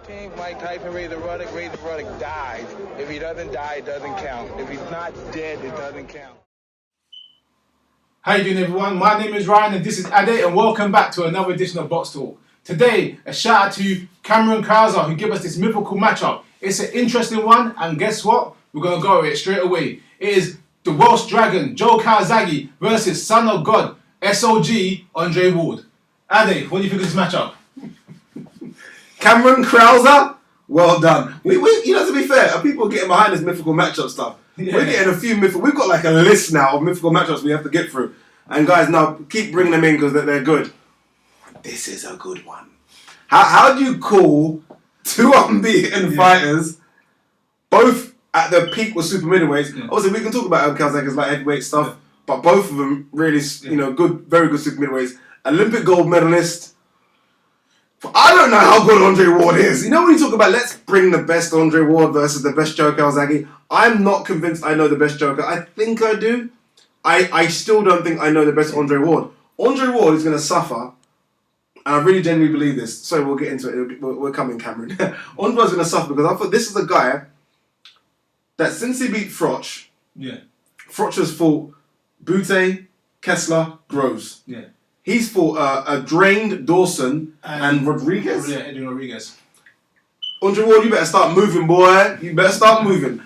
18th, Mike Tyson raised the Ruddock dies. If he doesn't die, it doesn't count. If he's not dead, it doesn't count. How you doing, everyone? My name is Ryan and this is Ade, and welcome back to another edition of BoxTalk. Today, a shout out to Cameron Calzaghe who gave us this mythical matchup. It's an interesting one, and guess what? We're going to go with it straight away. It is the Welsh Dragon, Joe Calzaghe versus Son of God, SOG, Andre Ward. Ade, what do you think of this matchup? Cameron Calzaghe, well done. We, you know, to be fair, people getting behind this mythical matchup stuff. Yeah. We're getting a few mythical. We've got like a list now of mythical matchups we have to get through. And guys, now keep bringing them in because they're good. This is a good one. How do you call two unbeaten fighters, both at their peak with super middleweights? Yeah. Obviously, we can talk about Calzaghe's light heavyweight stuff, but both of them really, you know, good, very good super middleweights. Olympic gold medalist. I don't know how good Andre Ward is. You know when you talk about let's bring the best Andre Ward versus the best Joe Calzaghe, I'm not convinced I know the best Joker. I think I do. I still don't think I know the best Andre Ward. Andre Ward is going to suffer, and I really genuinely believe this. Sorry, we'll get into it. We're coming, Cameron. Andre's going to suffer because I thought this is a guy that since he beat Froch, Froch has fought Butte, Kessler, Groves. Yeah. He's fought a drained Dawson and Rodriguez. Yeah, Eddie Rodriguez. Andre Ward, you better start moving, boy. You better start moving.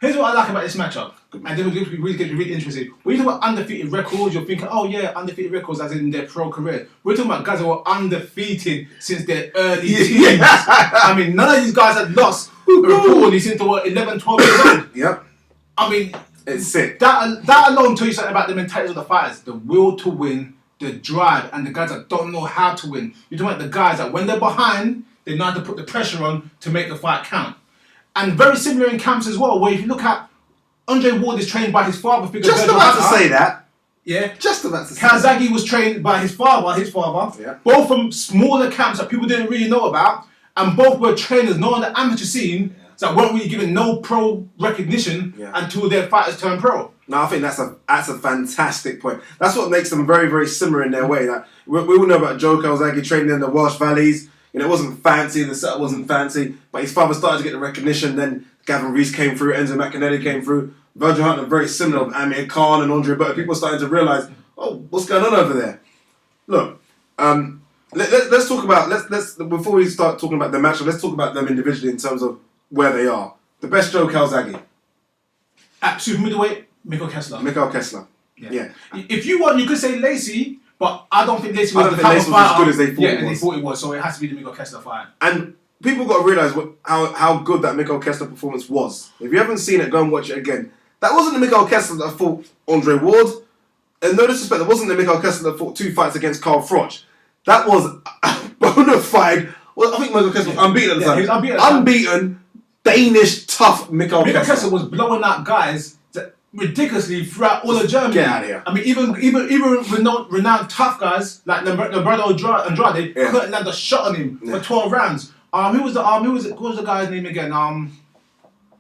Here's what I like about this matchup. And then we'll get really interested. When you talk about undefeated records, you're thinking, oh yeah, undefeated records as in their pro career. We're talking about guys that were undefeated since their early teens. I mean, none of these guys had lost reportedly since they were 11, 12 years old. Yep. I mean, it's sick. That alone tells you something about the mentality of the fighters. The will to win, the drive, and the guys that don't know how to win. You're talking about the guys that when they're behind, they know how to put the pressure on to make the fight count. And very similar in camps as well, where if you look at Andre Ward is trained by his father figure. Just about to say that. Yeah. Just about to say Calzaghe was trained by his father. Yeah. Both from smaller camps that people didn't really know about. And both were trainers, not on the amateur scene, that weren't really given no pro recognition until their fighters turned pro. No, I think that's a fantastic point. That's what makes them very, very similar in their way. Like we all know about Joe Calzaghe training in the Welsh Valleys. You know, it wasn't fancy, the setup wasn't fancy, but his father started to get the recognition. Then Gavin Rees came through, Enzo McAnally came through. Virgil Hunter, very similar of Amir Khan and Andre, but people starting to realise, oh, what's going on over there? Look, let's talk about let's before we start talking about the matchup, let's talk about them individually in terms of where they are. The best Joe Calzaghe. At super middleweight, Mythical Kessler. Yeah. If you want, you could say Lacey, but I don't think Lacey was the type of fighter as good as they thought it was. And they thought it was, so it has to be the Mythical Kessler fight. And people got to realise how good that Mythical Kessler performance was. If you haven't seen it, go and watch it again. That wasn't the Mythical Kessler that fought Andre Ward. And no disrespect, that wasn't the Mythical Kessler that fought 2 fights against Carl Froch. That was a bona fide. Well, I think Mythical Kessler was unbeaten at the time. He was unbeaten, Danish, tough Mythical Kessler. Mythical Kessler was blowing out guys ridiculously throughout all of Germany. Get out of here. I mean, even renowned tough guys like Roberto Andrade couldn't land a shot on him for 12 rounds. Who was the guy's name again?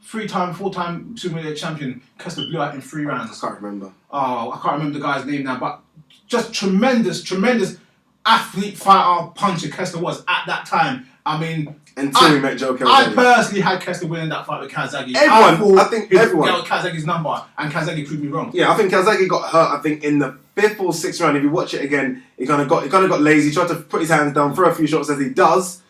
4-time super middleweight champion. Kessler blew out in 3 rounds. I can't remember. Oh, I can't remember the guy's name now, but just tremendous athlete, fighter, puncher Kessler was at that time. I mean, until we met Joe Calzaghe. I personally had Kessler winning that fight with Calzaghe. I think everyone got Calzaghe's number, and Calzaghe proved me wrong. Yeah, I think Calzaghe got hurt. I think in the 5th or 6th round. If you watch it again, he kind of got lazy. He tried to put his hands down, throw a few shots as he does.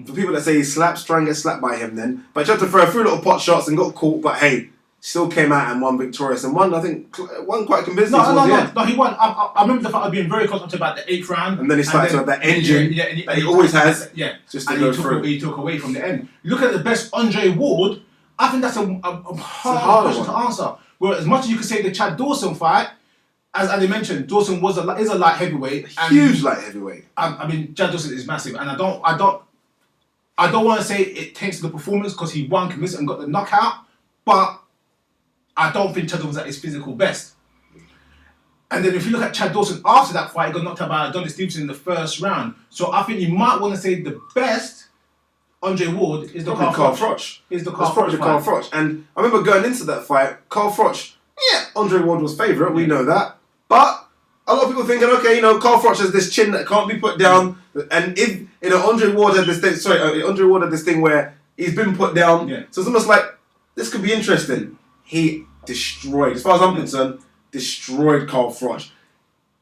For people that say he slaps, try and get slapped by him then. But he tried to throw a few little pot shots and got caught. But hey, still came out and won victorious and won. I think won quite convincingly. No, he won. I remember the fight being very close up to about the 8th round. And then he started to have that engine that he always has. Yeah, just to go through. He took away from the end. Look at the best Andre Ward. I think that's a hard question to answer. Well, as much as you could say the Chad Dawson fight, as I mentioned, Dawson is a light heavyweight. Huge light heavyweight. I mean, Chad Dawson is massive, and I don't want to say it takes the performance because he won convincing and got the knockout, but I don't think Chad Dawson was at his physical best. And then if you look at Chad Dawson after that fight, he got knocked out by Adonis Stevenson in the 1st round. So I think you might want to say the best Andre Ward is the Carl Froch. It's probably the Carl Froch. And I remember going into that fight, Carl Froch, Andre Ward was favourite, we know that. But a lot of people thinking, okay, Carl Froch has this chin that can't be put down. And if Andre Ward had this thing where he's been put down, so it's almost like this could be interesting. He destroyed, as far as I'm concerned, destroyed Carl Froch.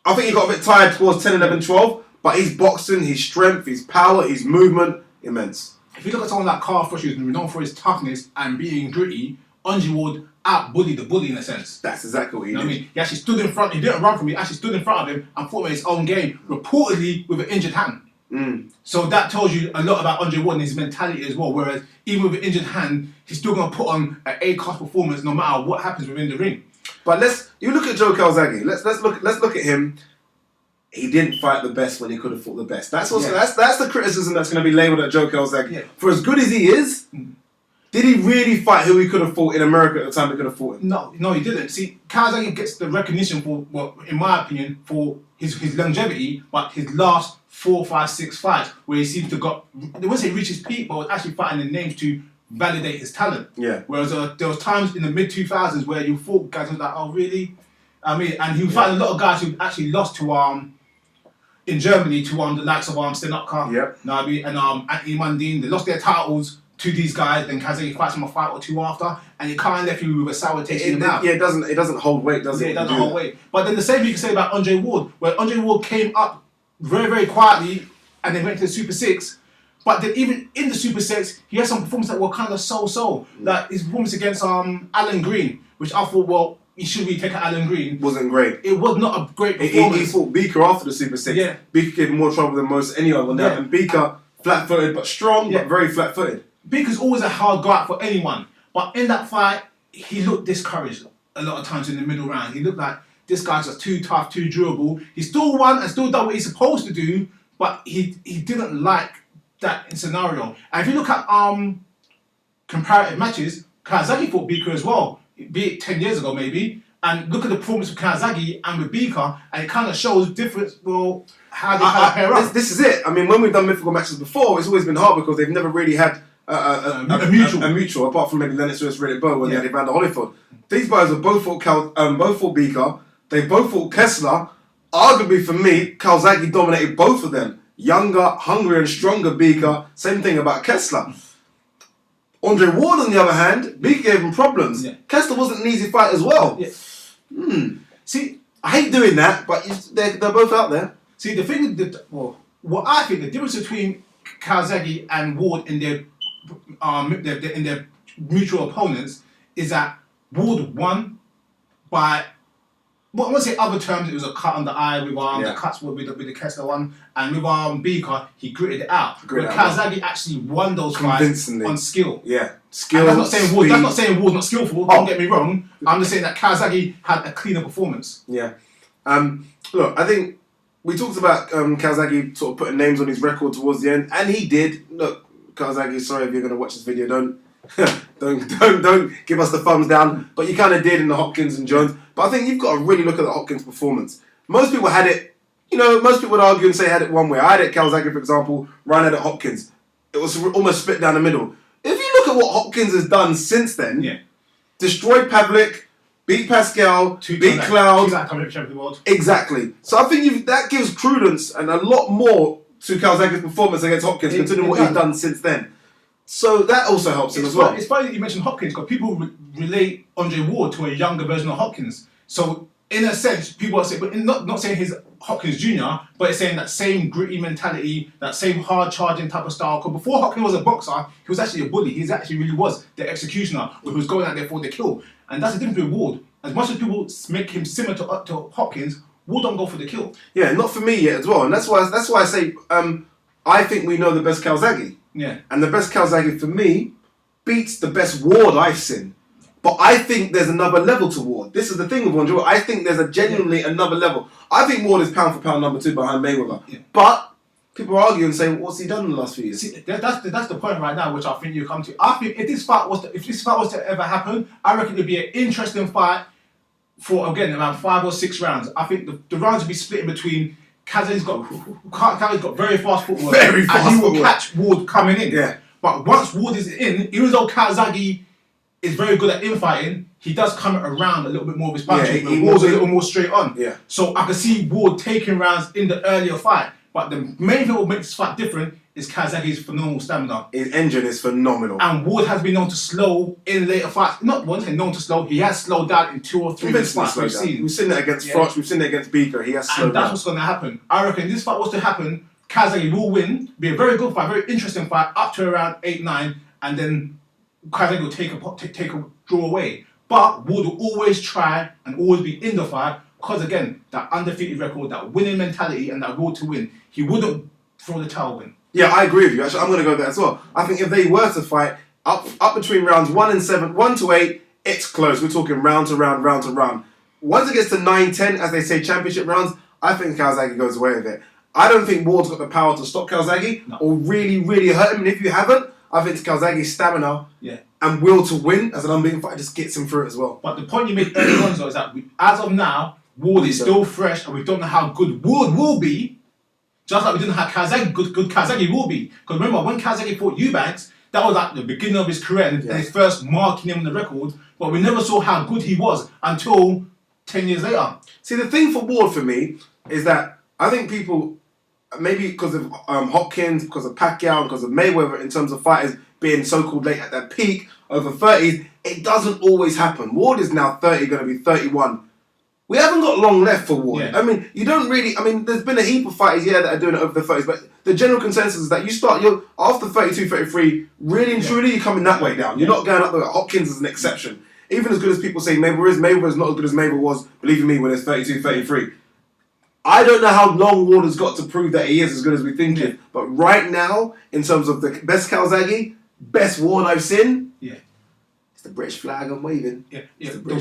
I think he got a bit tired towards 10, 11, 12, but his boxing, his strength, his power, his movement, immense. If you look at someone like Carl Froch, who's known for his toughness and being gritty, Andre Ward out-bullied the bully in a sense. That's exactly what he did. I mean? He actually stood in front, he didn't run from me, he actually stood in front of him and fought with his own game, reportedly with an injured hand. So that tells you a lot about Andre Ward and his mentality as well, whereas even with an injured hand, he's still going to put on an A-class performance no matter what happens within the ring. But you look at Joe Calzaghe, let's look at him. He didn't fight the best when he could have fought the best. That's the criticism that's going to be labelled at Joe Calzaghe. Yeah. For as good as he is, did he really fight who he could have fought in America at the time he could have fought him? No, he didn't. See, Calzaghe gets the recognition for, well, in my opinion, for his longevity, but his last 4, 5, 6 fights, where he seems to they wouldn't say reach his peak, but was actually fighting the names to validate his talent. Yeah. Whereas there was times in the mid-2000s where you fought guys who were like, oh, really? I mean, and he was fighting a lot of guys who actually lost to, in Germany, to the likes of Stenopka, and Anthony Mundine. They lost their titles to these guys, then Calzaghe fights him a fight or two after, and it kind of left you with a sour taste in your mouth. Yeah, it doesn't hold weight, does it? Yeah, it doesn't hold weight. But then the same you can say about Andre Ward, where Andre Ward came up very, very quietly and then went to the Super 6. But then even in the Super 6, he had some performances that were kind of so-so. Like his performance against Alan Green, which I thought, well, he should really take Alan Green. Wasn't great. It was not a great performance. He fought Beaker after the Super 6. Yeah. Beaker gave him more trouble than most anyone on that. And Beaker, flat-footed but strong, but very flat-footed. Beaker's always a hard go out for anyone. But in that fight, he looked discouraged a lot of times in the middle round. He looked like this guy's just too tough, too durable. He still won and still done what he's supposed to do, but he didn't like that scenario. And if you look at comparative matches, Calzaghe fought Beaker as well, be it 10 years ago maybe, and look at the performance of Calzaghe and with Beaker, and it kind of shows difference, well, how they kind of pair up. This is it. I mean, when we've done mythical matches before, it's always been hard because they've never really had a mutual, apart from maybe Lennox vs. Riddick Bowe when they had Evander Holyfield. These guys have both fought Beaker, they both fought Kessler. Arguably for me, Calzaghe dominated both of them. Younger, hungrier and stronger Beaker. Same thing about Kessler. Andre Ward, on the other hand, Beaker gave him problems. Yeah. Kessler wasn't an easy fight as well. Yeah. See, I hate doing that, but they're both out there. See, the thing that, what I think the difference between Calzaghe and Ward in their mutual opponents is that Ward won by, well, I won't say other terms, it was a cut on the eye with the cuts with the Kessler one, and with Beaker, he gritted it out. But Calzaghe actually won those fights on skill. Yeah, skill. And that's not saying Ward's not skillful, don't get me wrong. I'm just saying that Calzaghe had a cleaner performance. Yeah. Look, I think we talked about Calzaghe sort of putting names on his record towards the end, and he did. Look, Calzaghe, sorry if you're going to watch this video, don't give us the thumbs down, but you kind of did in the Hopkins and Jones. But I think you've got to really look at the Hopkins performance. Most people had it, most people would argue and say had it one way. I had it Calzaghe, for example, Ryan had it Hopkins. It was almost split down the middle. If you look at what Hopkins has done since then, destroyed Pavlik, beat Pascal, beat Cloud. Exactly. So I think that gives credence and a lot more to Calzaghe's performance against Hopkins, considering what he's done since then. So that also helps him as well. It's funny that you mentioned Hopkins because people relate Andre Ward to a younger version of Hopkins. So in a sense, people are saying, but not saying he's Hopkins Jr., but it's saying that same gritty mentality, that same hard charging type of style. Because before Hopkins was a boxer, he was actually a bully. He actually really was the executioner who was going out there for the kill. And that's the difference with Ward. As much as people make him similar to Hopkins, Ward don't go for the kill. Yeah, not for me yet as well. And that's why I say I think we know the best Calzaghe. Yeah. And the best Calzaghe for me beats the best Ward I've seen. But I think there's another level to Ward. This is the thing with Andre Ward. I think there's genuinely another level. I think Ward is pound for pound number 2 behind Mayweather. Yeah. But people argue and say, what's he done in the last few years? See, that's the point right now, which I think you come to. I think if this fight was to ever happen, I reckon it'd be an interesting fight for, again, around 5 or 6 rounds. I think the rounds would be split in between. Calzaghe's got very fast footwork. Very fast and he will footwork. catch Ward coming in. Yeah. But once Ward is in, even though Calzaghe is very good at infighting, he does come around a little bit more of his punches. Ward's a little more straight on. Yeah. So I can see Ward taking rounds in the earlier fight. But the main thing that makes this fight different is Calzaghe's phenomenal stamina. His engine is phenomenal. And Ward has been known to slow in later fights. Not once, known to slow. He has slowed down in 2 or 3 fights we've seen. We've seen that against Froch, we've seen that against Beaker. He has slowed down. And that's what's going to happen. I reckon this fight was to happen, Calzaghe will win, be a very good fight, very interesting fight, up to around 8-9, and then Calzaghe will take a draw away. But Ward will always try and always be in the fight, because again, that undefeated record, that winning mentality, and that will to win, he wouldn't throw the towel in. Yeah, I agree with you. Actually, I'm going to go there as well. I think if they were to fight up between rounds 1 and 7, 1 to 8, it's close. We're talking round to round, round to round. Once it gets to 9, 10, as they say, championship rounds, I think Calzaghe goes away with it. I don't think Ward's got the power to stop Calzaghe or really, really hurt him. And if you haven't, I think Calzaghe's stamina and will to win as an unbeaten fighter just gets him through it as well. But the point you made earlier on, though, is that as of now, Ward is still fresh, and we don't know how good Ward will be. Just like we didn't know how good Calzaghe will be. Because remember, when Calzaghe fought Eubanks, that was like the beginning of his career and his first marking him on the record. But we never saw how good he was until 10 years later. See, the thing for Ward for me is that I think people, maybe because of Hopkins, because of Pacquiao, because of Mayweather, in terms of fighters being so-called late at their peak, over 30s, it doesn't always happen. Ward is now 30, going to be 31. We haven't got long left for Ward. Yeah. I mean, you don't really... I mean, there's been a heap of fighters, that are doing it over the 30s, but the general consensus is that you're after 32, 33, really and truly, you're coming that way down. You're not going up there. Hopkins is an exception. Even as good as people say Mayweather is not as good as Mayweather was, believe me, when it's 32, 33. I don't know how long Ward has got to prove that he is as good as we think he is, but right now, in terms of the best Calzaghe, best Ward I've seen, it's the British flag I'm waving. The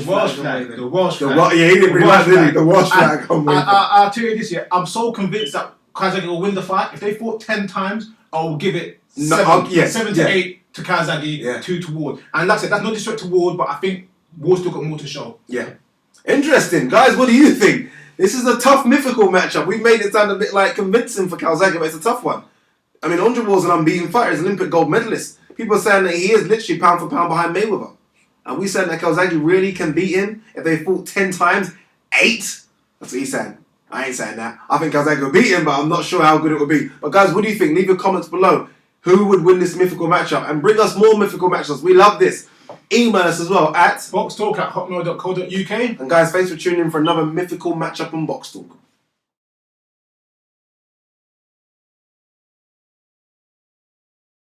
Welsh flag. The Welsh flag. He didn't realise, did he? The Welsh flag I'm waving. I'll tell you this, I'm so convinced that Calzaghe will win the fight. If they fought 10 times, I will give it 7 to 8 to Calzaghe, 2 to Ward. And like I said, that's no disrespect to Ward, but I think Ward's still got more to show. Yeah. Interesting. Guys, what do you think? This is a tough mythical matchup. We've made it sound a bit like convincing for Calzaghe, but it's a tough one. I mean, Andre Ward's an unbeaten fighter. He's an Olympic gold medalist. People are saying that he is literally pound for pound behind Mayweather. And we saying that Calzaghe really can beat him if they fought 10 times. 8? That's what he's saying. I ain't saying that. I think Calzaghe will beat him, but I'm not sure how good it will be. But guys, what do you think? Leave your comments below. Who would win this mythical matchup? And bring us more mythical matchups. We love this. Email us as well at BoxTalk@hotmail.co.uk. And guys, thanks for tuning in for another mythical matchup on BoxTalk.